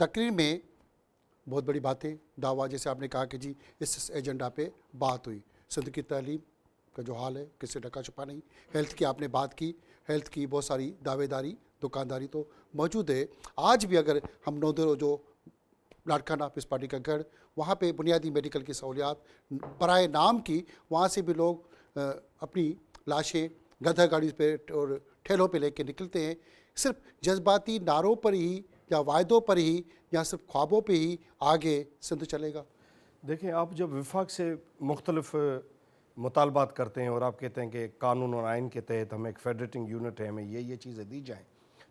تقریر میں بہت بڑی باتیں دعویٰ، جیسے آپ نے کہا کہ جی اس ایجنڈا پہ بات ہوئی، سندھ کی تعلیم کا جو حال ہے کسی سے ڈھکا چھپا نہیں، ہیلتھ کی آپ نے بات کی، ہیلتھ کی بہت ساری دعوے داری دکانداری تو موجود ہے. آج بھی اگر ہم نودر جو لاڑکانہ پیپلز پارٹی کا گڑھ، وہاں پہ بنیادی میڈیکل کی سہولیات برائے نام کی، وہاں سے بھی لوگ اپنی لاشیں گدھا گاڑی پہ اور ٹھیلوں پہ لے کے نکلتے ہیں. صرف جذباتی نعروں پر ہی یا وعدوں پر ہی یا صرف خوابوں پہ ہی آگے سندھ چلے گا؟ دیکھیں، آپ جب وفاق سے مختلف مطالبات کرتے ہیں اور آپ کہتے ہیں کہ قانون اور آئین کے تحت ہمیں ایک فیڈریٹنگ یونٹ ہے، ہمیں یہ چیزیں دی جائیں،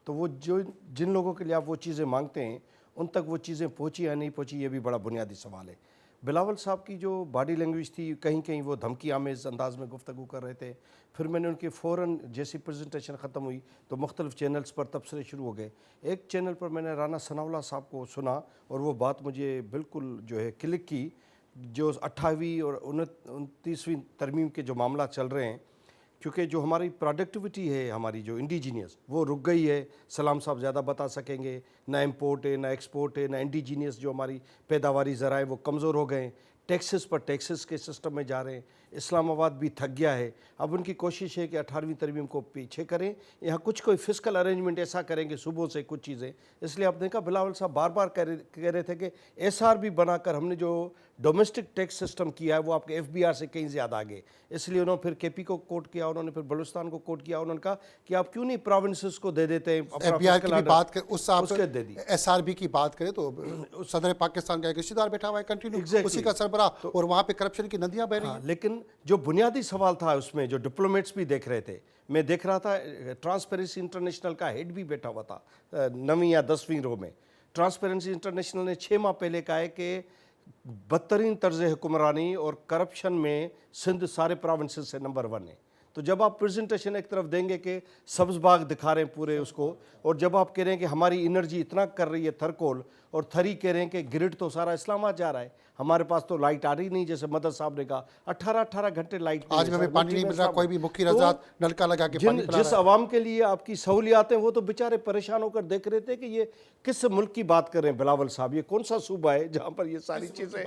تو وہ جن لوگوں کے لیے آپ وہ چیزیں مانگتے ہیں ان تک وہ چیزیں پہنچی یا نہیں پہنچی، یہ بھی بڑا بنیادی سوال ہے. بلاول صاحب کی جو باڈی لینگویج تھی، کہیں کہیں وہ دھمکی آمیز انداز میں گفتگو کر رہے تھے. پھر میں نے ان کی فوراً جیسی پریزنٹیشن ختم ہوئی تو مختلف چینلز پر تبصرے شروع ہو گئے. ایک چینل پر میں نے رانا ثناءاللہ صاحب کو سنا اور وہ بات مجھے بالکل جو ہے کلک کی. جو 28ویں اور 29ویں ترمیم کے جو معاملات چل رہے ہیں، کیونکہ جو ہماری پروڈکٹیوٹی ہے، ہماری جو انڈیجینیس، وہ رک گئی ہے. سلام صاحب زیادہ بتا سکیں گے، نہ امپورٹ ہے، نہ ایکسپورٹ ہے، نہ انڈیجینیس جو ہماری پیداواری ذرائع وہ کمزور ہو گئے ہیں. ٹیکسز پر ٹیکسز کے سسٹم میں جا رہے ہیں. اسلام آباد بھی تھک گیا ہے. اب ان کی کوشش ہے کہ 18ویں ترمیم کو پیچھے کریں، یہاں کوئی فسکل ارینجمنٹ ایسا کریں گے صوبوں سے کچھ چیزیں. اس لیے آپ نے کہا بلاول صاحب بار بار کہہ رہے تھے کہ ایس آر بھی بنا کر ہم نے جو ڈومیسٹک ٹیکس سسٹم کیا ہے وہ آپ کے ایف بی آر سے کہیں زیادہ آگے. اس لیے انہوں نے پھر کے پی کو کوٹ کیا، انہوں نے پھر بلوچستان کو کوٹ کیا. انہوں نے کہا کہ آپ کیوں نہیں پروونسز کو دے دیتے ہیں ایف بی آر کی بھی بات کریں، اس آپ ایس آر بی کی بات کریں تو صدر پاکستان کا ایک رشتہ دار بیٹھا ہوا ہے کنٹینیو، اسی کا سربراہ، اور وہاں پہ کرپشن کی ندیاں بہ رہی ہیں. لیکن جو بنیادی سوال تھا اس میں جو ڈپلومیٹس بھی دیکھ رہے تھے، میں دیکھ رہا تھا ٹرانسپیرنسی انٹرنیشنل کا ہیڈ بھی بیٹھا ہوا تھا 9ویں یا 10ویں رو میں. ٹرانسپیرنسی انٹرنیشنل نے 6 ماہ پہلے کہا ہے کہ بدترین طرز حکمرانی اور کرپشن میں سندھ سارے پروونسز سے نمبر 1 ہے. تو جب آپ پریزنٹیشن ایک طرف دیں گے کہ سبز باغ دکھا رہے ہیں پورے اس کو، اور جب آپ کہہ رہے ہیں کہ ہماری انرجی اتنا کر رہی ہے تھرکول، اور تھری کہہ رہے ہیں کہ گرڈ تو سارا اسلام آباد جا رہا ہے، ہمارے پاس تو لائٹ آ رہی نہیں، جیسے مدد صاحب نے کہا 18 گھنٹے لائٹ آج میں پانی نہیں مل رہا، کوئی بھی مکھی رضاعت نلکا لگا کے پانی پلا رہا ہے. جس عوام کے لیے آپ کی سہولیات ہیں وہ تو بیچارے پریشان ہو کر دیکھ رہے تھے کہ یہ کس ملک کی بات کر رہے ہیں بلاول صاحب، یہ کون سا صوبہ ہے جہاں پر یہ ساری چیزیں